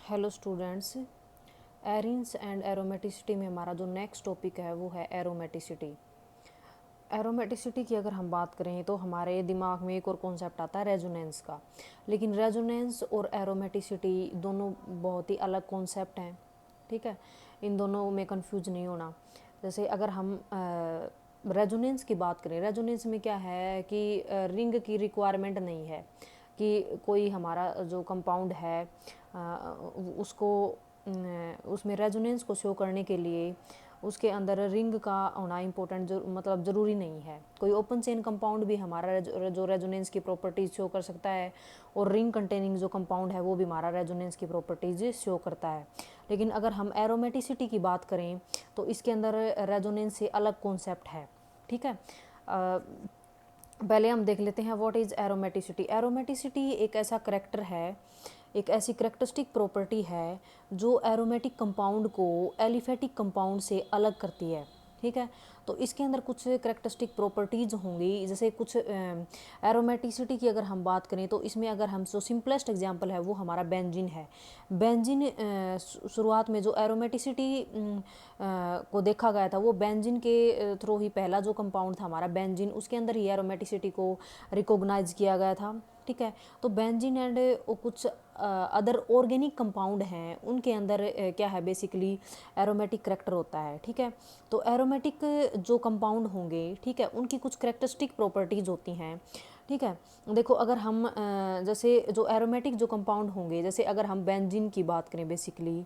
Hello students, arenes and aromaticity में हमारा जो नेक्स्ट टॉपिक है वो है एरोमेटिसिटी। एरोमेटिसिटी की अगर हम बात करें तो हमारे दिमाग में एक और कॉन्सेप्ट आता है रेजोनेंस का, लेकिन रेजोनेंस और एरोमेटिसिटी दोनों बहुत ही अलग कॉन्सेप्ट हैं। ठीक है, इन दोनों में कंफ्यूज नहीं होना। जैसे अगर हम रेजोनेंस की बात करें, रेजोनेंस में क्या है कि रिंग की रिक्वायरमेंट नहीं है कि कोई हमारा जो कंपाउंड है उसको उसमें रेजोनेंस को शो करने के लिए उसके अंदर रिंग का होना इम्पोर्टेंट मतलब ज़रूरी नहीं है। कोई ओपन चेन कंपाउंड भी हमारा जो रेजोनेंस की प्रॉपर्टीज़ शो कर सकता है, और रिंग कंटेनिंग जो कंपाउंड है वो भी हमारा रेजोनेंस की प्रॉपर्टीज़ शो करता है। लेकिन अगर हम एरोमेटिसिटी की बात करें तो इसके अंदर रेजोनेंस से अलग कॉन्सेप्ट है। ठीक है, पहले हम देख लेते हैं व्हाट इज़ एरोमेटिसिटी। एरोमेटिसिटी एक ऐसा करैक्टर है, एक ऐसी करेक्टरिस्टिक प्रॉपर्टी है जो एरोमेटिक कंपाउंड को एलिफेटिक कंपाउंड से अलग करती है। ठीक है, तो इसके अंदर कुछ करेक्टरिस्टिक प्रॉपर्टीज़ होंगी। जैसे कुछ एरोमेटिसिटी की अगर हम बात करें तो इसमें अगर हम जो सिंपलेस्ट एग्जांपल है वो हमारा बेंजीन है। बेंजीन शुरुआत में जो एरोमेटिसिटी को देखा गया था वो बेंजीन के थ्रू ही, पहला जो कंपाउंड था हमारा बेंजीन, उसके अंदर ही एरोमेटिसिटी को रिकॉग्नाइज किया गया था। ठीक है, तो बेंजीन एंड कुछ अदर ऑर्गेनिक कंपाउंड हैं उनके अंदर क्या है, बेसिकली एरोमेटिक करेक्टर होता है। ठीक है, तो एरोमेटिक जो कंपाउंड होंगे, ठीक है, उनकी कुछ करेक्टरिस्टिक प्रॉपर्टीज़ होती हैं। ठीक है, देखो अगर हम जैसे जो एरोमेटिक जो कंपाउंड होंगे, जैसे अगर हम बेंजीन की बात करें, बेसिकली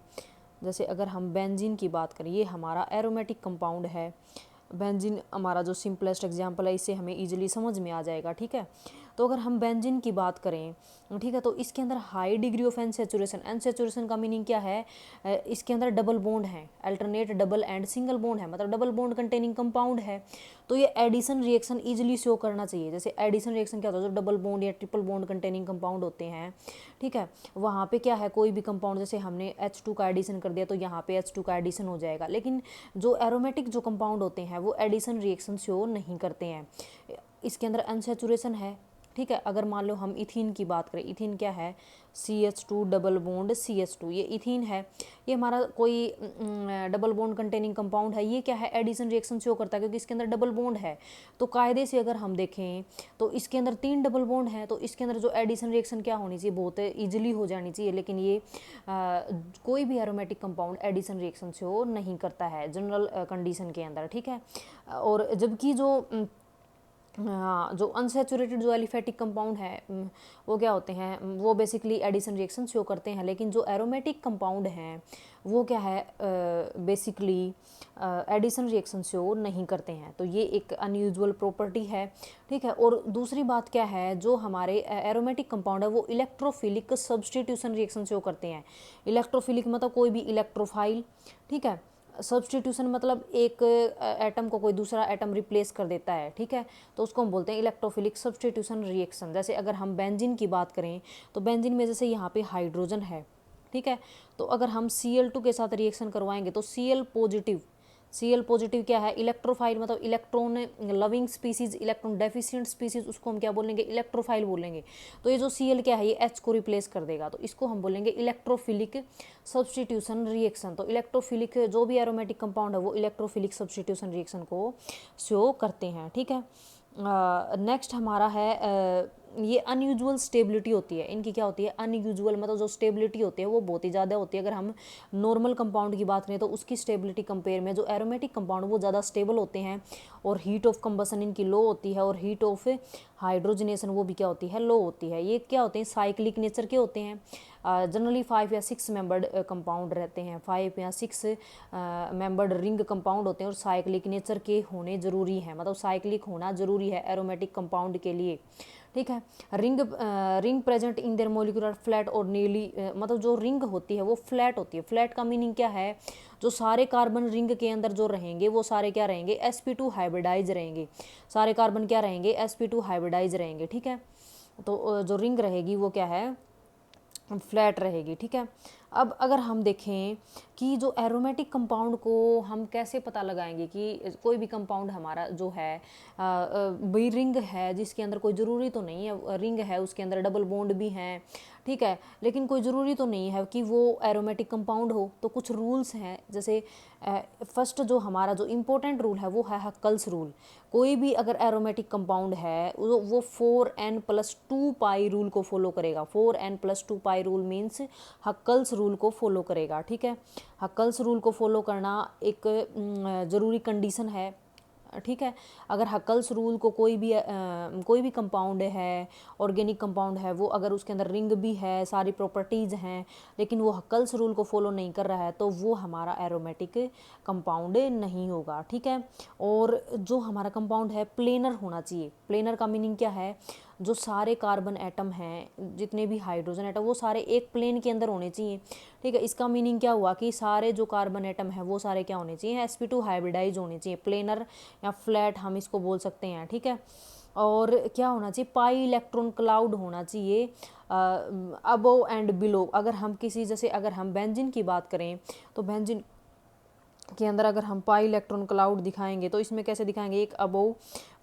जैसे अगर हम बेंजीन की बात करें, ये हमारा एरोमेटिक कंपाउंड है। बेंजीन हमारा जो सिंपलेस्ट एग्जांपल है, इससे हमें इजीली समझ में आ जाएगा। ठीक है, तो अगर हम बेंजीन की बात करें, ठीक है, तो इसके अंदर हाई डिग्री ऑफ एनसेचुरेशन। एनसेचुरेशन का मीनिंग क्या है, इसके अंदर डबल बॉन्ड है, alternate double and single bond है, मतलब डबल बॉन्ड कंटेनिंग कंपाउंड है। तो ये एडिशन रिएक्शन इजीली शो करना चाहिए। जैसे एडिशन रिएक्शन क्या होता है, जो डबल बॉन्ड या ट्रिपल बॉन्ड कंटेनिंग कंपाउंड होते हैं, ठीक है, वहाँ पे क्या है, कोई भी कंपाउंड जैसे हमने H2 का एडिशन कर दिया तो यहाँ पे H2 का एडिशन हो जाएगा। लेकिन जो एरोमेटिक जो कंपाउंड होते हैं वो एडिशन रिएक्शन शो नहीं करते हैं, इसके अंदर अनसेचुरेशन है। ठीक है, अगर मान लो हम इथीन की बात करें, इथीन क्या है, CH2 डबल बॉन्ड CH2, ये इथीन है, ये हमारा कोई डबल बॉन्ड कंटेनिंग कंपाउंड है। ये क्या है, एडिशन रिएक्शन शो करता है क्योंकि इसके अंदर डबल बॉन्ड है। तो कायदे से अगर हम देखें तो इसके अंदर 3 डबल बॉन्ड है, तो इसके अंदर जो एडिशन रिएक्शन क्या होनी चाहिए, बहुत ईजिली हो जानी चाहिए। लेकिन ये कोई भी aromatic compound addition reaction show नहीं करता है जनरल कंडीशन के अंदर। ठीक है, और जबकि जो अनसेचुरेटेड जो एलिफेटिक कंपाउंड है वो क्या होते हैं, वो बेसिकली एडिशन रिएक्शन शो करते हैं। लेकिन जो एरोमेटिक कंपाउंड हैं वो क्या है, बेसिकली एडिशन रिएक्शन शो नहीं करते हैं। तो ये एक अनयूजुअल प्रॉपर्टी है। ठीक है, और दूसरी बात क्या है, जो हमारे एरोमेटिक कंपाउंड है वो इलेक्ट्रोफिलिक सब्सटीट्यूशन रिएक्शन शो करते हैं। इलेक्ट्रोफिलिक मतलब कोई भी इलेक्ट्रोफाइल। ठीक है, सब्सटीट्यूशन मतलब एक एटम को कोई दूसरा एटम रिप्लेस कर देता है। ठीक है, तो उसको हम बोलते हैं इलेक्ट्रोफिलिक सब्सटीट्यूशन रिएक्शन। जैसे अगर हम बेंजीन की बात करें तो बेंजीन में जैसे यहाँ पे हाइड्रोजन है। ठीक है, तो अगर हम Cl2 के साथ रिएक्शन करवाएंगे तो Cl पॉजिटिव क्या है, इलेक्ट्रोफाइल, मतलब electron loving species, electron deficient species, उसको हम क्या बोलेंगे, इलेक्ट्रोफाइल बोलेंगे। तो ये जो Cl क्या है, ये H को रिप्लेस कर देगा, तो इसको हम बोलेंगे इलेक्ट्रोफिलिक सब्सटीट्यूशन रिएक्शन। तो इलेक्ट्रोफिलिक जो भी एरोमेटिक कंपाउंड है वो इलेक्ट्रोफिलिक सब्सटीट्यूशन रिएक्शन को शो करते हैं। ठीक है, नेक्स्ट हमारा है ये अनयूजुअल स्टेबिलिटी होती है इनकी। क्या होती है, अनयूजुअल, मतलब जो स्टेबिलिटी होती है वो बहुत ही ज़्यादा होती है। अगर हम नॉर्मल कंपाउंड की बात करें तो उसकी स्टेबिलिटी कंपेयर में जो एरोमेटिक कंपाउंड वो ज़्यादा स्टेबल होते हैं, और हीट ऑफ कंबसन इनकी लो होती है, और हीट ऑफ हाइड्रोजनेशन वो भी क्या होती है, लो होती है। ये क्या होते हैं, साइक्लिक नेचर के होते हैं। जनरली 5 या 6 मेंबर्ड कंपाउंड रहते हैं, 5 या 6 मेंबर्ड रिंग कंपाउंड होते हैं, और साइक्लिक नेचर के होने ज़रूरी है, मतलब साइक्लिक होना ज़रूरी है एरोमेटिक कंपाउंड के लिए। ठीक है, ring present in their molecular flat और नीली, मतलब जो रिंग होती है वो फ्लैट होती है। फ्लैट का मीनिंग क्या है, जो सारे कार्बन रिंग के अंदर जो रहेंगे वो सारे क्या रहेंगे, sp2 हाइब्रिडाइज रहेंगे। सारे कार्बन क्या रहेंगे, sp2 हाइब्रिडाइज रहेंगे। ठीक है, तो जो रिंग रहेगी वो क्या है, फ्लैट रहेगी। ठीक है, अब अगर हम देखें कि जो एरोमेटिक कंपाउंड को हम कैसे पता लगाएंगे कि कोई भी कंपाउंड हमारा जो है भी रिंग है, जिसके अंदर कोई ज़रूरी तो नहीं है, रिंग है उसके अंदर डबल बॉन्ड भी हैं, ठीक है, लेकिन कोई ज़रूरी तो नहीं है कि वो एरोमेटिक कंपाउंड हो। तो कुछ रूल्स हैं, जैसे फर्स्ट जो हमारा जो इम्पोर्टेंट रूल है वो है हक्कल्स रूल। कोई भी अगर एरोमेटिक कंपाउंड है वो 4n+2 पाई रूल को फॉलो करेगा। 4n+2 पाई रूल मीन्स हक्कल्स रूल को फॉलो करेगा, ठीक है। हक्कल्स रूल को फॉलो करना एक ज़रूरी कंडीशन है, ठीक है। अगर हक्कल्स रूल को कोई भी कंपाउंड है, ऑर्गेनिक कंपाउंड है, वो अगर उसके अंदर रिंग भी है, सारी प्रॉपर्टीज़ हैं, लेकिन वो हक्कल्स रूल को फॉलो नहीं कर रहा है, तो वो हमारा एरोमेटिक कंपाउंड नहीं होगा, ठीक है। और जो हमारा कंपाउंड है प्लेनर होना चाहिए। प्लेनर का मीनिंग क्या है, जो सारे कार्बन एटम हैं, जितने भी हाइड्रोजन एटम, वो सारे एक प्लेन के अंदर होने चाहिए, ठीक है। इसका मीनिंग क्या हुआ कि सारे जो कार्बन एटम है वो सारे क्या होने चाहिए, sp2 हाइब्रिडाइज होने चाहिए। प्लेनर या फ्लैट हम इसको बोल सकते हैं, ठीक है। और क्या होना चाहिए, पाई इलेक्ट्रॉन क्लाउड होना चाहिए अबव एंड बिलो। अगर हम किसी, जैसे अगर हम बेंजीन की बात करें तो बेंजीन के अंदर अगर हम पाई इलेक्ट्रॉन क्लाउड दिखाएंगे तो इसमें कैसे दिखाएंगे, एक अबोव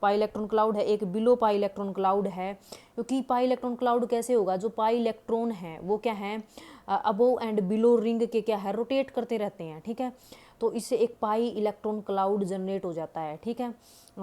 पाई इलेक्ट्रॉन क्लाउड है, एक बिलो पाई इलेक्ट्रॉन क्लाउड है। क्योंकि पाई इलेक्ट्रॉन क्लाउड कैसे होगा, जो पाई इलेक्ट्रॉन है वो क्या है, अबोव एंड बिलो रिंग के क्या है, रोटेट करते रहते हैं, ठीक है। तो इससे एक पाई इलेक्ट्रॉन क्लाउड जनरेट हो जाता है, ठीक है।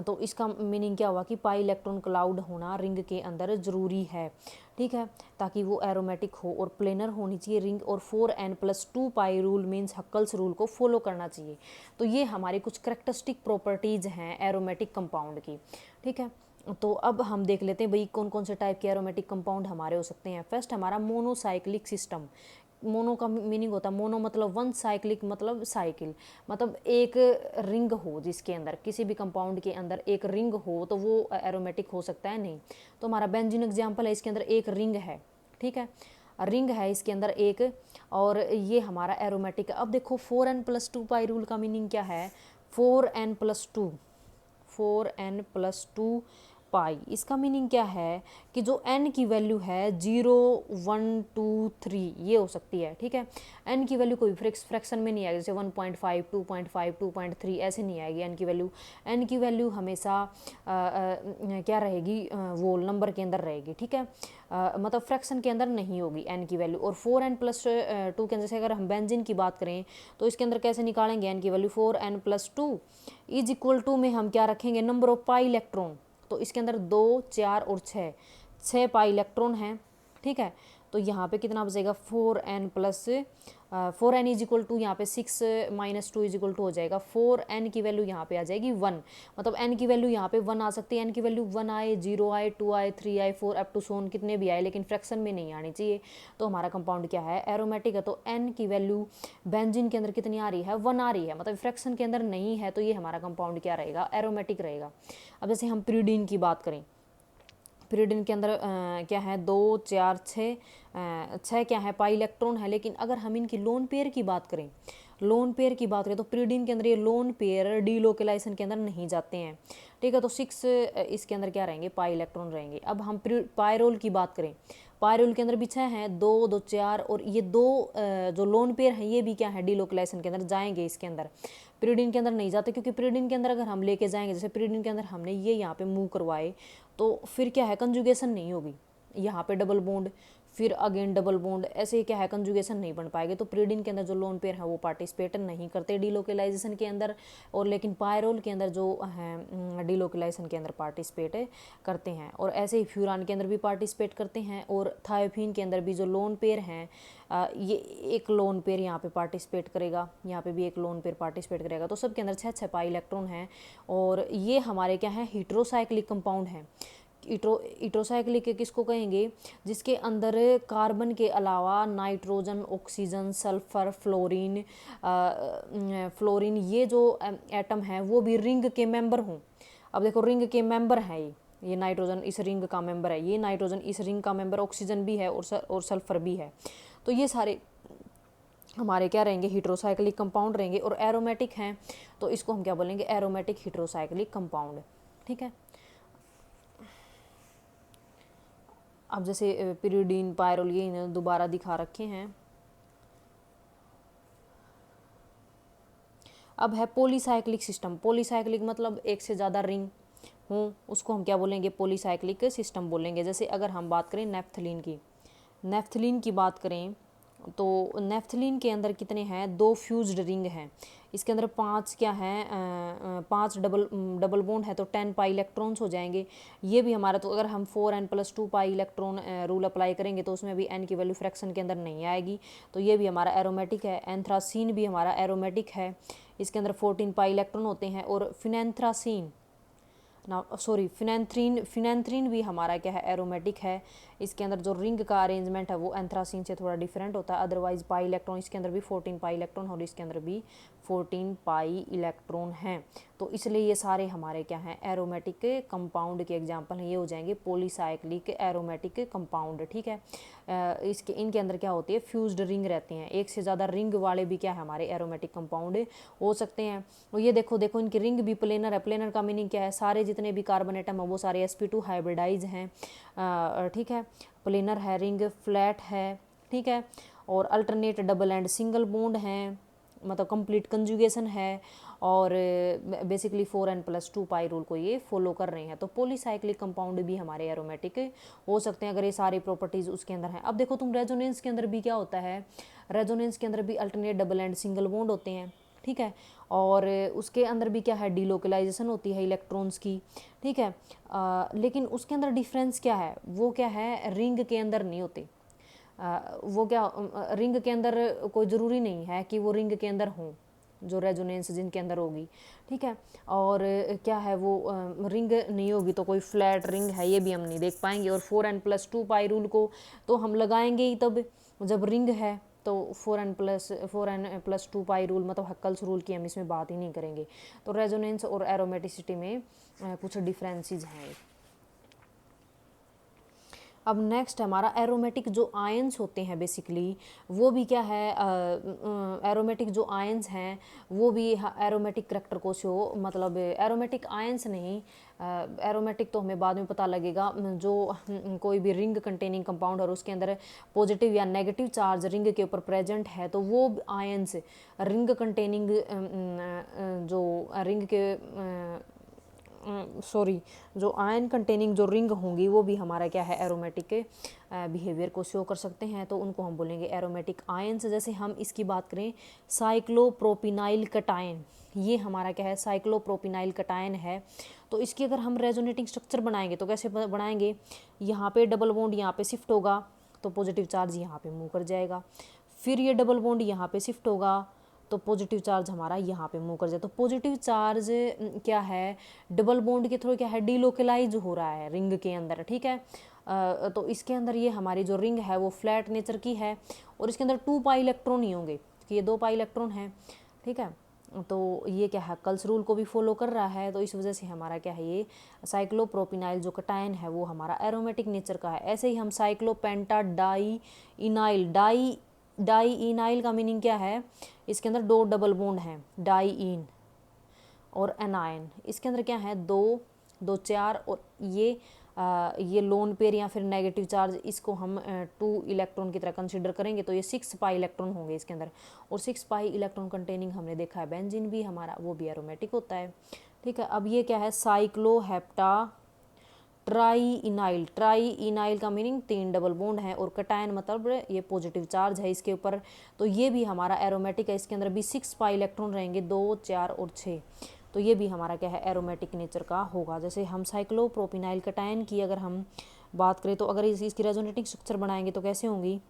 तो इसका मीनिंग क्या हुआ कि पाई इलेक्ट्रॉन क्लाउड होना रिंग के अंदर ज़रूरी है, ठीक है, ताकि वो एरोमेटिक हो। और प्लेनर होनी चाहिए रिंग, और 4n+2 पाई रूल मीन्स हक्कल्स रूल को फॉलो करना चाहिए। तो ये हमारी कुछ करेक्टरिस्टिक प्रॉपर्टीज़ हैं एरोमेटिक कंपाउंड की, ठीक है। तो अब हम देख लेते हैं भाई कौन कौन से टाइप के एरोमेटिक कंपाउंड हमारे हो सकते हैं। फर्स्ट हमारा मोनोसाइक्लिक सिस्टम। मोनो का मीनिंग होता है, मोनो मतलब वन, साइक्लिक मतलब साइकिल, मतलब एक रिंग हो, जिसके अंदर किसी भी कंपाउंड के अंदर एक रिंग हो तो वो एरोमेटिक हो सकता है नहीं। तो हमारा बेंजीन एग्जाम्पल है, इसके अंदर एक रिंग है, ठीक है, रिंग है इसके अंदर एक, और ये हमारा एरोमेटिक है। अब देखो 4n+2 पाई रूल का मीनिंग क्या है, 4n+2, 4n+2 पाई, इसका मीनिंग क्या है कि जो n की वैल्यू है 0, 1, 2, 3 ये हो सकती है, ठीक है। n की वैल्यू कोई फ्रैक्शन में नहीं आएगी, जैसे 1.5, 2.5, 2.3 ऐसे नहीं आएगी n की वैल्यू। n की वैल्यू हमेशा क्या रहेगी, वोल नंबर के अंदर रहेगी, ठीक है, मतलब फ्रैक्शन के अंदर नहीं होगी n की वैल्यू। और 4n+2 के अंदर से अगर हम बेंजीन की बात करें तो इसके अंदर कैसे निकालेंगे n की value, 4n+2 is equal to में हम क्या रखेंगे, नंबर ऑफ पाई इलेक्ट्रॉन। तो इसके अंदर 2, 4 और 6 पाई इलेक्ट्रॉन हैं, ठीक है। तो यहाँ पे कितना बचेगा, 4n इज इक्वल टू, यहाँ पे 6 - 2 इज इक्वल टू हो जाएगा 4n की वैल्यू यहाँ पे आ जाएगी 1, मतलब n की वैल्यू यहाँ पे 1 आ सकती है। n की वैल्यू 1 आए, 0 आए, 2 आए, 3 आए, 4 अप टू सोन कितने भी आए, लेकिन फ्रैक्शन में नहीं आनी चाहिए। तो हमारा कंपाउंड क्या है, एरोमेटिक है। तो n की वैल्यू बेंजीन के अंदर कितनी आ रही है, 1 आ रही है, मतलब फ्रैक्शन के अंदर नहीं है, तो ये हमारा कंपाउंड क्या रहेगा, एरोमेटिक रहेगा। अब जैसे हम प्यूरिडीन की बात करें, प्यूरिडीन के अंदर क्या है, 2, 4, 6 क्या है, पाई इलेक्ट्रॉन है। लेकिन अगर हम इनकी लोन पेयर की बात करें, लोन पेयर की बात करें तो प्यूरिडीन के अंदर ये लोन पेयर डीलोकेलाइजेशन के अंदर नहीं जाते हैं, ठीक है। तो 6 इसके अंदर क्या रहेंगे, पाई इलेक्ट्रॉन रहेंगे। अब हम पायरोल की बात करें, पायरोल के अंदर भी 6 हैं, 2, 2, 4, और ये 2 जो लोन पेयर हैं ये भी क्या है, डीलोकेलाइजेशन के अंदर जाएंगे, इसके अंदर प्यूरिडीन के अंदर नहीं जाते। क्योंकि प्यूरिडीन के अंदर अगर हम लेके जाएंगे, जैसे प्यूरिडीन के अंदर हमने ये यहाँ पे मूव करवाए, तो फिर क्या है, कंजुगेशन नहीं होगी, यहाँ पे डबल बॉन्ड, फिर अगेन डबल बॉन्ड, ऐसे क्या है, कंजुगेशन नहीं बन पाएगी। तो प्यूरिडीन के अंदर जो लोन पेयर है वो पार्टिसिपेट नहीं करते डीलोकेलाइजेशन के अंदर, और लेकिन पायरोल के अंदर जो है डीलोकेलाइजेशन के अंदर पार्टिसिपेट करते हैं। और ऐसे ही फ्यूरान के अंदर भी पार्टिसिपेट करते हैं, और थायोफीन के अंदर भी जो लोन पेयर हैं, ये एक लोन पेयर यहाँ पे पार्टिसिपेट करेगा, यहाँ पे भी एक लोन पेयर पार्टिसिपेट करेगा। तो सब के अंदर 6 पाई इलेक्ट्रॉन हैं, और ये हमारे क्या है, हीट्रोसाइक्लिक कंपाउंड हैं। इट्रोसाइक्लिक किसको कहेंगे, जिसके अंदर कार्बन के अलावा नाइट्रोजन, ऑक्सीजन, सल्फर, फ्लोरीन ये जो एटम हैं वो भी रिंग के मेंबर हों। अब देखो रिंग के मेंबर हैं ये नाइट्रोजन इस रिंग का मेंबर है, ये नाइट्रोजन इस रिंग का मेंबर, ऑक्सीजन भी है और सल्फर भी है। तो ये सारे हमारे क्या रहेंगे, हीट्रोसाइक्लिक कंपाउंड रहेंगे। और एरोमेटिक हैं तो इसको हम क्या बोलेंगे, एरोमेटिक हीट्रोसाइक्लिक कंपाउंड, ठीक है। अब जैसे पिरिडीन, पायरोल ये इन्होंने दोबारा दिखा रखे हैं। अब है पॉलीसाइक्लिक सिस्टम। पॉलीसाइक्लिक मतलब एक से ज़्यादा रिंग हूँ, उसको हम क्या बोलेंगे, पॉलीसाइक्लिक सिस्टम बोलेंगे। जैसे अगर हम बात करें नेफ्थलीन की बात करें तो नेफ्थलीन के अंदर कितने हैं, 2 फ्यूज्ड रिंग हैं। इसके अंदर 5 क्या हैं, 5 डबल बॉन्ड है तो 10 पाई इलेक्ट्रॉन्स हो जाएंगे। ये भी हमारा, तो अगर हम 4n+2 pi electron rule apply करेंगे तो उसमें भी n की वैल्यू फ्रैक्शन के अंदर नहीं आएगी, तो ये भी हमारा एरोमेटिक है। एंथ्रासीन भी हमारा एरोमेटिक है, इसके अंदर 14 पाई इलेक्ट्रॉन होते हैं। और फिनेंथ्रीन भी हमारा क्या है, एरोमेटिक है। इसके अंदर जो रिंग का अरेंजमेंट है वो एंथ्रासीन से थोड़ा डिफरेंट होता है। अदरवाइज पाई इलेक्ट्रॉन, इसके अंदर भी 14 पाई इलेक्ट्रॉन और इसके अंदर भी 14 पाई इलेक्ट्रॉन हैं। तो इसलिए ये सारे हमारे क्या हैं, एरोमेटिक कंपाउंड के एग्जांपल हैं। ये हो जाएंगे पॉलीसाइक्लिक एरोमेटिक कंपाउंड, ठीक है। इनके अंदर क्या होती है, फ्यूज्ड रिंग रहती हैं। एक से ज़्यादा रिंग वाले भी क्या है, हमारे एरोमेटिक कंपाउंड हो सकते हैं। और ये देखो इनकी रिंग भी प्लेनर है। प्लेनर का मीनिंग क्या है, सारे जितने भी कार्बन एटम है वो सारे sp2 हाइब्रिडाइज हैं, ठीक है। प्लेनर है, रिंग फ्लैट है, ठीक है। और alternate double and single bond हैं, मतलब कंप्लीट कंजुगेशन है। और बेसिकली 4n+2 पाई रूल को ये फॉलो कर रहे हैं। तो पॉलीसाइक्लिक कंपाउंड भी हमारे एरोमेटिक हो सकते हैं अगर ये सारी प्रॉपर्टीज़ उसके अंदर हैं। अब देखो तुम, रेजोनेंस के अंदर भी क्या होता है, रेजोनेंस के अंदर भी alternate double and single bond होते हैं, ठीक है। और उसके अंदर भी क्या है, डीलोकलाइजेशन होती है इलेक्ट्रॉन्स की, ठीक है। लेकिन उसके अंदर डिफरेंस क्या है, वो क्या है, रिंग के अंदर नहीं होते। वो क्या, रिंग के अंदर कोई ज़रूरी नहीं है कि वो रिंग के अंदर हों, जो रेजोनेंस जिनके अंदर होगी, ठीक है। और क्या है, वो रिंग नहीं होगी तो कोई फ्लैट रिंग है ये भी हम नहीं देख पाएंगे। और 4n+2 पाई रूल को तो हम लगाएंगे ही तब जब रिंग है, तो 4n+2 पाई रूल मतलब हक्कल्स रूल की हम इसमें बात ही नहीं करेंगे। तो रेजोनेंस और एरोमेटिसिटी में कुछ डिफरेंसेस हैं। अब नेक्स्ट हमारा एरोमेटिक जो आयंस होते हैं, बेसिकली वो भी क्या है, एरोमेटिक जो आयंस हैं वो भी एरोमेटिक करैक्टर को शो, मतलब एरोमेटिक आयंस नहीं, एरोमेटिक तो हमें बाद में पता लगेगा। जो कोई भी रिंग कंटेनिंग कंपाउंड और उसके अंदर पॉजिटिव या नेगेटिव चार्ज रिंग के ऊपर प्रेजेंट है तो वो आयंस रिंग कंटेनिंग जो रिंग के जो आयन कंटेनिंग जो रिंग होंगी वो भी हमारा क्या है, एरोमेटिक बिहेवियर को शो कर सकते हैं। तो उनको हम बोलेंगे एरोमेटिक आयंस। जैसे हम इसकी बात करें, साइक्लोप्रोपिनाइल कटायन, ये हमारा क्या है, साइक्लोप्रोपिनाइल कटायन है। तो इसकी अगर हम रेजोनेटिंग स्ट्रक्चर बनाएंगे तो कैसे बनाएंगे, यहाँ पे डबल बॉन्ड यहाँ पे शिफ्ट होगा तो पॉजिटिव चार्ज यहाँ पे मूव कर जाएगा। फिर ये डबल बॉन्ड यहाँ पे शिफ्ट होगा तो पॉजिटिव चार्ज हमारा यहाँ पे मूव कर जाए। तो पॉजिटिव चार्ज क्या है, डबल बॉन्ड के थ्रू क्या है, डीलोकलाइज हो रहा है रिंग के अंदर, ठीक है। तो इसके अंदर ये हमारी जो रिंग है वो फ्लैट नेचर की है और इसके अंदर 2 पाई इलेक्ट्रॉन ही होंगे, कि ये 2 पाई इलेक्ट्रॉन है, ठीक है। तो ये क्या है, कल्स रूल को भी फॉलो कर रहा है। तो इस वजह से हमारा क्या है, ये साइक्लोप्रोपिनाइल जो कटायन है वो हमारा एरोमेटिक नेचर का है। ऐसे ही हम साइक्लोपेंटा डाई इनाइल का मीनिंग क्या है, इसके अंदर 2 डबल बॉन्ड हैं, डाई इन और एनायन। इसके अंदर क्या है, 2 4 और ये लोन पेयर या फिर नेगेटिव चार्ज, इसको हम 2 इलेक्ट्रॉन की तरह कंसिडर करेंगे तो ये 6 पाई इलेक्ट्रॉन होंगे इसके अंदर। और 6 पाई इलेक्ट्रॉन कंटेनिंग हमने देखा है बेंजीन भी हमारा, वो भी एरोमेटिक होता है, ठीक है। अब ये क्या है, साइक्लोहेप्टा ट्राई इनाइल का मीनिंग 3 डबल बॉन्ड है और कटायन मतलब ये पॉजिटिव चार्ज है इसके ऊपर। तो ये भी हमारा एरोमेटिक है, इसके अंदर भी 6 पाई इलेक्ट्रॉन रहेंगे, 2 4 और 6। तो ये भी हमारा क्या है, एरोमेटिक नेचर का होगा। जैसे हम साइक्लोप्रोपिनाइल कटायन की अगर हम बात करें तो अगर इसकी रेजोनेटिंग स्ट्रक्चर बनाएंगे तो कैसे होंगी,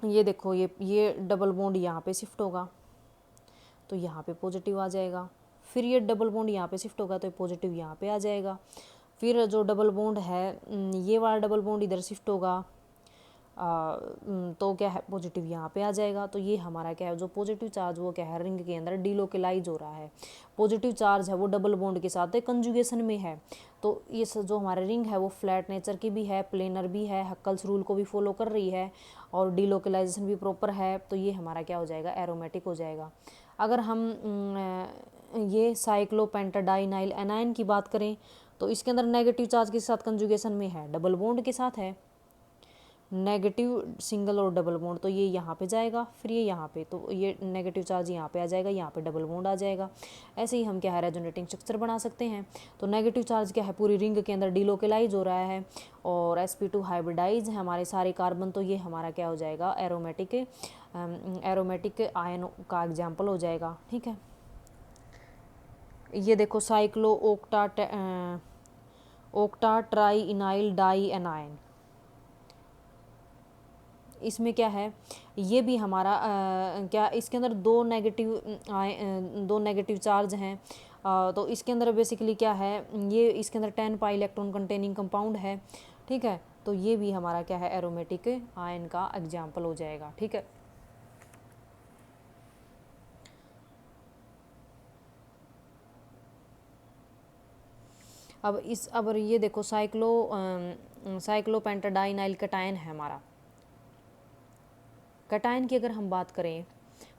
ये देखो, ये डबल बॉन्ड यहाँ पे शिफ्ट होगा तो यहाँ पे पॉजिटिव आ जाएगा। फिर ये डबल बॉन्ड यहाँ पे शिफ्ट होगा तो पॉजिटिव यहाँ पे आ जाएगा। फिर जो डबल बॉन्ड है, ये वाला डबल बॉन्ड इधर शिफ्ट होगा तो क्या है, पॉजिटिव यहाँ पे आ जाएगा। तो ये हमारा क्या है, जो पॉजिटिव चार्ज वो क्या है, रिंग के अंदर डीलोकलाइज हो रहा है। पॉजिटिव चार्ज है वो डबल बॉन्ड के साथ कंजुगेशन में है। तो ये जो हमारे रिंग है वो फ्लैट नेचर की भी है, प्लेनर भी है, हक्कल्स रूल को भी फॉलो कर रही है और डीलोकलाइजेशन भी प्रॉपर है। तो ये हमारा क्या हो जाएगा, एरोमेटिक हो जाएगा। अगर हम ये साइक्लोपेंटाडाइनाइल एनायन की बात करें तो इसके अंदर नेगेटिव चार्ज के साथ कंजुगेशन में है, डबल बॉन्ड के साथ है, नेगेटिव सिंगल और डबल बॉन्ड, तो ये यहाँ पे जाएगा, फिर ये यहाँ पे, तो ये नेगेटिव चार्ज यहाँ पे आ जाएगा, यहाँ पे डबल बॉन्ड आ जाएगा। ऐसे ही हम क्या है रेजोनेटिंग स्ट्रक्चर बना सकते हैं। तो नेगेटिव चार्ज क्या है, पूरी रिंग के अंदर डिलोकेलाइज हो रहा है, और sp2 हाइब्रिडाइज है हमारे सारे कार्बन, तो ये हमारा क्या हो जाएगा, एरोमेटिक आयन का एग्जाम्पल हो जाएगा। ठीक है, ये देखो cyclo octa try इनाइल die anion, इसमें क्या है, ये भी हमारा क्या इसके अंदर दो नेगेटिव चार्ज हैं। तो इसके अंदर बेसिकली क्या है, ये इसके अंदर 10 पाई इलेक्ट्रॉन कंटेनिंग कंपाउंड है। ठीक है, तो ये भी हमारा क्या है एरोमेटिक आयन का एग्जाम्पल हो जाएगा। ठीक है, अब ये देखो साइक्लोपेंटाडाइनाइल कटायन है हमारा। कटायन की अगर हम बात करें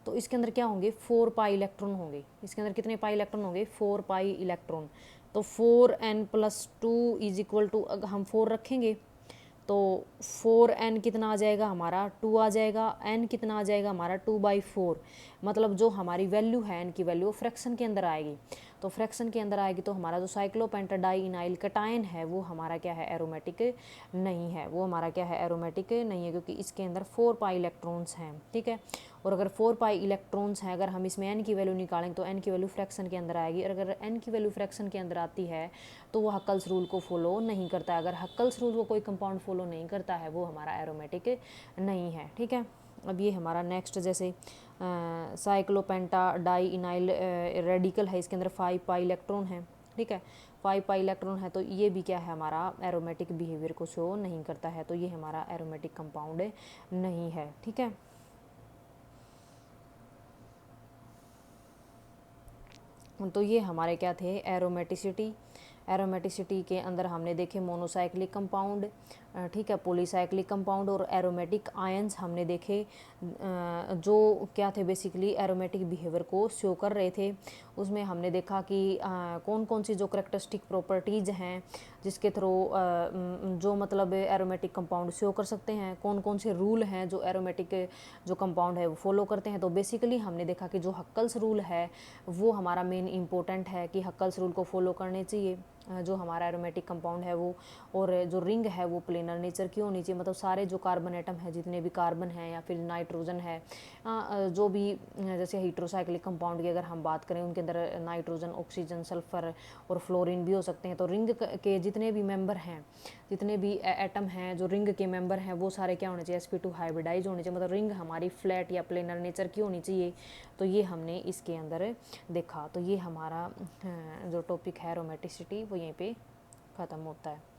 तो इसके अंदर क्या होंगे, 4 पाई इलेक्ट्रॉन होंगे। इसके अंदर कितने पाई इलेक्ट्रॉन होंगे, 4 पाई इलेक्ट्रॉन। तो 4n+2 इज इक्वल टू, अगर हम 4 रखेंगे तो 4n कितना आ जाएगा हमारा, 2 आ जाएगा। n कितना आ जाएगा हमारा, 2/4। मतलब जो हमारी वैल्यू है n की वैल्यू फ्रैक्शन के अंदर आएगी। तो फ्रैक्शन के अंदर आएगी तो हमारा जो साइक्लोपेंटाडाइनाइल कटायन है वो हमारा क्या है एरोमेटिक नहीं है, वो हमारा क्या है एरोमेटिक नहीं है, क्योंकि इसके अंदर 4 पाई इलेक्ट्रॉन्स हैं। ठीक है, और अगर 4 पाई इलेक्ट्रॉन्स हैं, अगर हम इसमें n की वैल्यू निकालेंगे तो n की वैल्यू फ्रैक्शन के अंदर आएगी, और अगर n की वैल्यू फ्रैक्शन के अंदर आती है तो वो हक्कल्स रूल को फॉलो नहीं करता है। अगर हक्कल्स रूल को कोई कंपाउंड फॉलो नहीं करता है वो हमारा एरोमेटिक नहीं है। ठीक है, अब ये हमारा नेक्स्ट जैसे साइक्लोपेंटाडाइनाइल रेडिकल है, इसके अंदर 5 पाई इलेक्ट्रॉन है। ठीक है, 5 पाई इलेक्ट्रॉन है, तो ये भी क्या है हमारा एरोमेटिक बिहेवियर को शो नहीं करता है, तो ये हमारा एरोमेटिक कंपाउंड नहीं है। ठीक है, तो ये हमारे क्या थे एरोमेटिसिटी के अंदर हमने देखे मोनोसाइक्लिक कंपाउंड, ठीक है, पॉलीसाइक्लिक कंपाउंड और एरोमेटिक आयंस हमने देखे, जो क्या थे बेसिकली एरोमेटिक बिहेवियर को शो कर रहे थे। उसमें हमने देखा कि कौन कौन सी जो करेक्टरिस्टिक प्रॉपर्टीज़ हैं जिसके थ्रू जो मतलब एरोमेटिक कंपाउंड शो कर सकते हैं, कौन कौन से रूल हैं जो एरोमेटिक जो कंपाउंड है वो फॉलो करते हैं। तो बेसिकली हमने देखा कि जो हक्कल्स रूल है वो हमारा मेन इम्पोर्टेंट है कि हक्कल्स रूल को फॉलो करने चाहिए जो हमारा एरोमेटिक कंपाउंड है वो, और जो रिंग है वो प्लेनर नेचर की होनी चाहिए, मतलब सारे जो कार्बन एटम है जितने भी कार्बन हैं या फिर नाइट्रोजन है, जो भी जैसे हाइड्रोसाइक्लिक कंपाउंड की अगर हम बात करें उनके अंदर नाइट्रोजन, ऑक्सीजन, सल्फर और फ्लोरीन भी हो सकते हैं। तो रिंग के जितने भी मेंबर हैं, जितने भी एटम हैं जो रिंग के मेंबर हैं वो सारे क्या होने चाहिए, sp2 हाइब्रिडाइज होने चाहिए, मतलब रिंग हमारी फ्लैट या प्लेनर नेचर की होनी चाहिए। तो ये हमने इसके अंदर देखा। तो ये हमारा जो टॉपिक है एरोमेटिसिटी वो यहीं पे ख़त्म होता है।